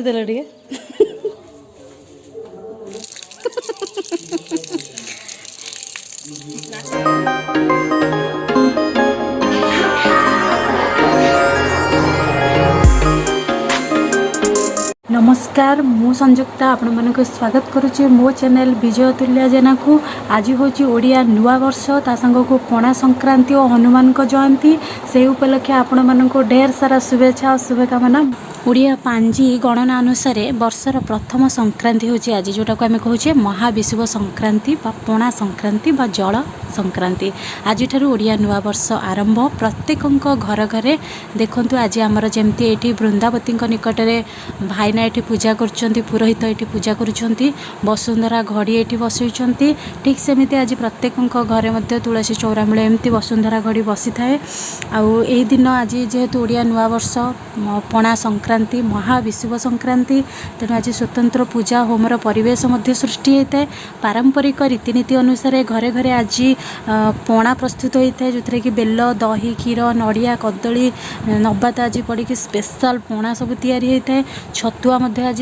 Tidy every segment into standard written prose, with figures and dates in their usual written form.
देल टे नमस्कार मु संयुक्ता आपण मानक स्वागत करुच्ची मो चैनल विजय तुल्या जेना को आज हूँ ओडिया नुआ वर्ष ता संग को पणा संक्रांति और हनुमान जयंती से उपलक्षे आपण मानक ढेर सारा शुभेच्छा और शुभकामना। ओडिया पांजी गणना अनुसार वर्षर प्रथम संक्रांति हूँ आज जोटा को आम कहूचे महाविषुव संक्रांति बा पणा संक्रांति बा जल संक्रांति। आज ओडिया नुआ वर्ष आरंभ प्रत्येक घर घरे देखंतु आज आमर जमती एठी वृंदावती निकट में भाईना ये पूजा कर पुरोहित ये पूजा कर वसुंधरा घड़ी ये बसई ठीक सेमती आज प्रत्येक घरे मध्य तुलसी चौरा मूल एमती वसुंधरा घड़ी बसी थाए। आउ एही दिन आज जेहेतु ओडिया नुआ वर्ष पणा संक्रांति महाविषुव संक्रांति तेणु आज स्वतंत्र पूजा होमर परिवेश मध्य सृष्टि होता है। पारंपरिक रीतिनीति अनुसार घरे घरे आज पणा प्रस्तुत होता है जो थे कि बेल दही क्षीर नड़िया कदली नबात आज पड़ी स्पेशल पणा सब तैयारी होता है। छतुआ मध्य आज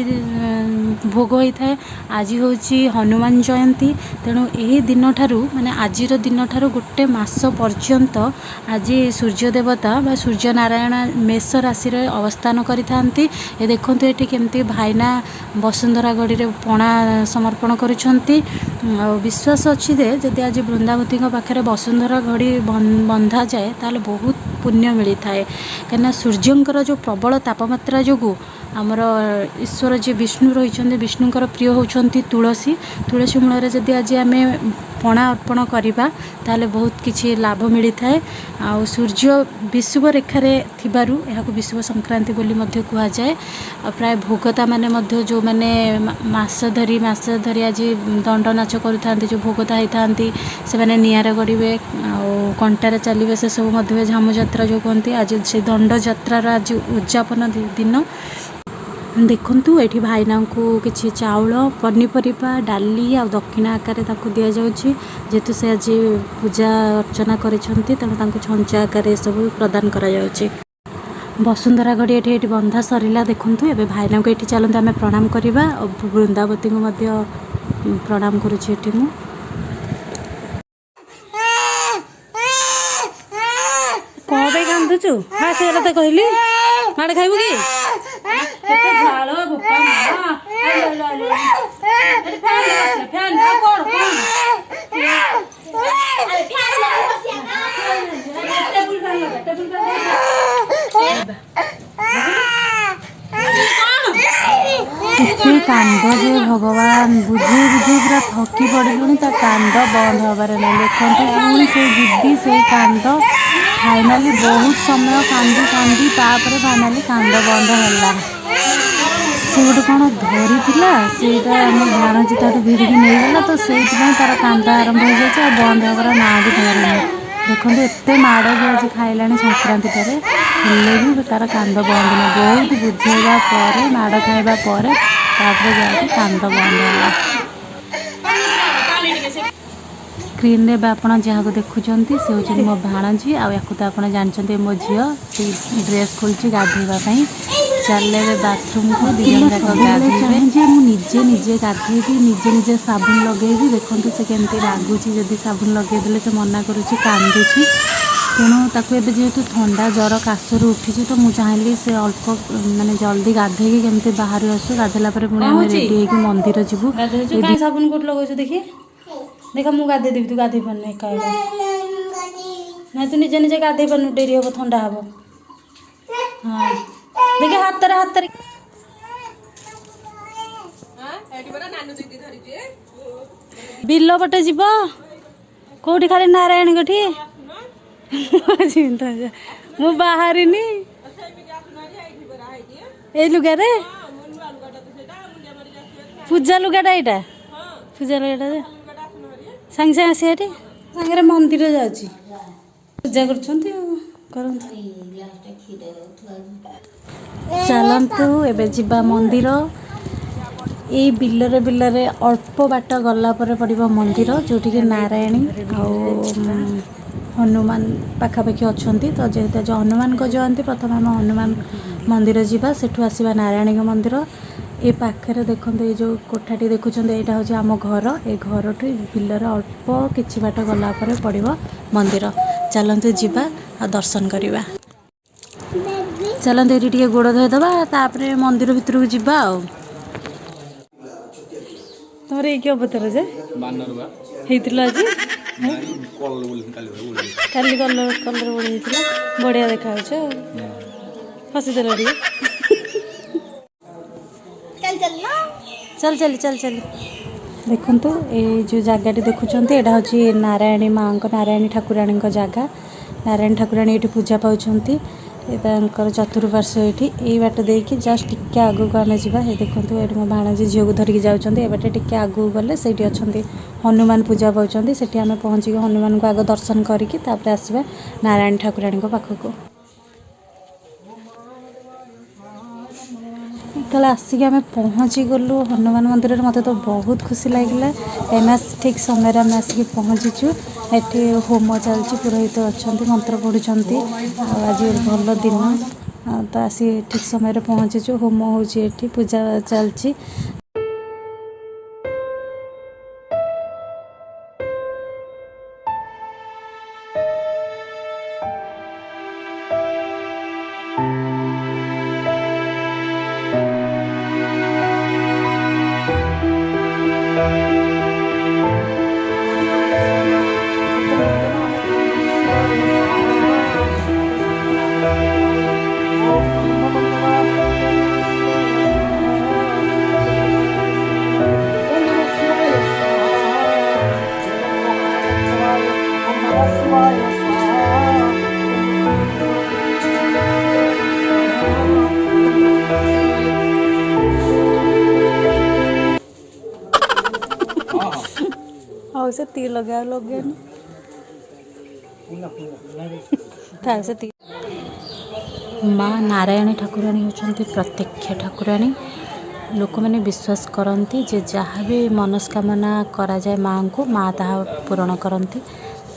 भोग होता है। आज हूँ हनुमान जयंती तेणु यही दिन ठारू माने आजिर दिन ठारू गोटे मास पर्यंत आज सूर्य देवता बा सूर्य नारायण मेष राशि रे अवस्थान करिथांती। ए देखंतु एठी केमती भाईना वसुंधरा गढ़ी रे पणा समर्पण करुछंती। विश्वास अछि जे जदि आज वृंदावती पाखे वसुंधरा घड़ी बंधा जाए ताले बहुत पुण्य मिली थाए कहीं सूर्यंकर जो प्रबल तापमात्रा जोगु आमर ईश्वर जी विष्णु रही विष्णुकर प्रिय होती तुलसी तुलसी मूल जदि आज आम पणा अर्पण करवा ताले बहुत किसी लाभ मिली थाए। आ सूर्य विषुव रेखार थिबारु एहाकु विषुव संक्रांति बोली मध्य कुहा जाए। प्राय भोगता माने मध्य जो माने मास धरी आज दंड नाच करुथांती जो भोगता होती से माने निआर गड़े कंटार चलिए से सब मध्य झामु यात्रा जो कहते आज से दंड यात्रार आज उद्यापन दिन देखंतु एठी भाईना को किसी चाउल पनीपरिया डाली आ दक्षिणा आकार दि जाउछि जेतु से आज पूजा अर्चना करिसंती तेणु तांको छंचा आकार सब प्रदान करा जाउछि। वसुंधरा घड़ी एठी बंधा सरिला देखंतु एबे भाईना को एठी चलंतु आमे प्रणाम करबा वृंदावती को मध्य प्रणाम करूछि। एठी मु कबे कांदुछु हाँ से तो कहली माड़े खाइबु की केते झालो बुपा मा फैन आ कोन केते कांद जे भगवान बुझे बुझे पूरा थकी पड़लुनी ता कांद बंद हबार ना देखंतु पुणी से जिद्दी से कांद फाइनाली बहुत समय कांदी कांदी तापर फाइनाली कांद बंद है से गोटे कौन धरी से आम भाणजी तार भिड़िकी नहींगला तो से तार कांद आरंभ हो जाए बंद हमारा ना भी धरनी देखो एत माड़ भी आज खाइला संक्रांति भी तार कांद बंद ना बहुत बुझेगा माड़ खाइबा जाके कांद बंद है। स्क्रीन रे आप जहाँ को देखुं से हूँ मो भाणजी आ तो आप जानते मो झी ड्रेस खोलुची गाधेवाई चले बाथरूम को दिन जाक गाधे मुझे निजे गाधेबी निजे निजे साबुन लगेबी देखते से केमती लगुच जदि साबुन लगेदे से मना करुच्ची कांदुची तेणु ताकू एबे जेहेतु ठंडा जर काशरू उठी तो मुझे चाहिए से अल्प माने जल्दी गाधे केमती बाहर आसू गाधेला पुणी आम रेडी होगी मंदिर जीवु साबुन कोट लगे देखिए देखा मु गाधे देवी तू गाधे पार एका ना तू निजे निजे गाधे पार डेरी हम ठंडा हम हाँ देखिए हाथ हाथ बिल पटे जीव कौटी खाली नारायण गठी मु बाहरी ए लुगारे पूजा लुगाटा यहाँ पूजा लुगाटा सांगे सांगे आसी सांगे मंदिर जाऊँगी पूजा कर चलतु एबे जीवा मंदिर ये बिलरे बिलरे अल्प बाट गला पड़ो मंदिर जोटि नारायणी आ हनुमान पाखापाखि अच्छा तो जेहेतु हनुमान को जयंती प्रथम आम हनुमान मंदिर जावा सेठू आसवा नारायणी मंदिर ए पाखे देखो ये जो कोठाटी देखुं यहाँ हूँ आम घर ए घर बिलर अल्प किछि बाट गला पड़ो मंदिर। चलते जीवा आ दर्शन करवा। चलते ये गोड़ धोईदबा तापर मंदिर भितर को जीवा। तुम ये अवतार जे आज काली कलर कलर बोली बढ़िया देखा हसीदेल चल चल चल चल देखु ये जो जगह देखुं यहाँ हूँ नारायणी माँ नारायणी ठाकुराणी जगह। नारायणी ठाकुराणी ये पूजा पाँच चतुर्पार्श्व ये बाट देकी जस्ट टिके आगू को आम जा देखो ये मो भाणजी झील को धरिकी जाऊँच बाटे टिके आगू गले से अच्छा हनुमान पूजा पाँच से आम पहुँचिक हनुमान को आग दर्शन करके आसवा नारायणी ठाकुराणी पाखक। तले आसिक आम पहुँची गलु हनुमान मंदिर मत तो बहुत खुशी लगे कहीं ठीक समय आम आसिक पहुँचीचु। एठी होम चलती पुरोहित अच्छा मंत्र पढ़ुंट आज भल दिन तो आसी ठीक समय पहुँचीचु। होम हो पूजा चलती। से ती लगा लगे माँ नारायणी ठाकुराणी होती प्रत्यक्ष ठाकुराणी। लोक मैंने विश्वास करती जे जहाँ भी मनस्कामना करा जाए माँ को माँ ताहा पूरण करती।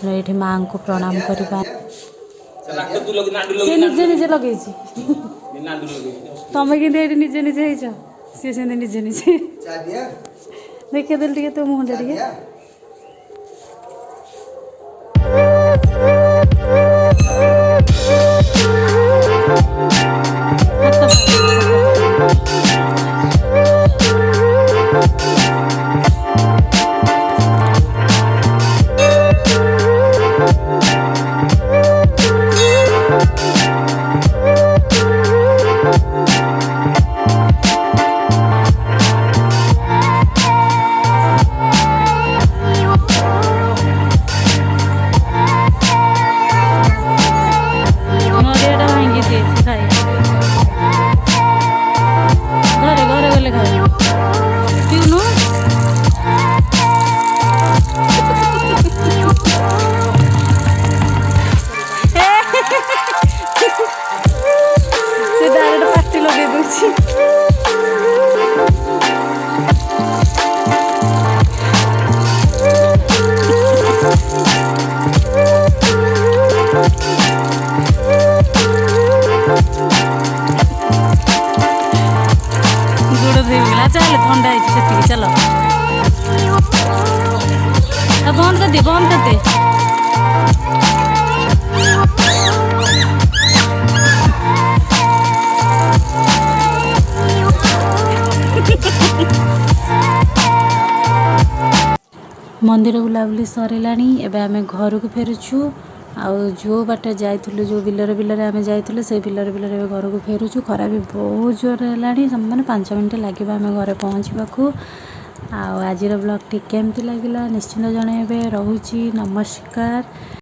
ये माँ को प्रणाम करवा निजे निजे लगे तुम कि निजे निजे सी से निजे निजे देखिए दिल टे तो मुहटा टे चलो बंद कर दे बंद कर दे। मंदिर बुलाबुली सरलानी एबे आमे घर को फेरुछु। आउ जो बाटे जाइथुलु जो बिलर आमे जाइथुलु से बिलर एबे घर को फेरुछु। खरा भी बहुत जोर हेलानी माने 5 मिनिट लागिबा आमे घरे पहुँचबाकू। आज ब्लॉग टी केमती लगिला निश्चिंत जणाइबे। रहुची नमस्कार।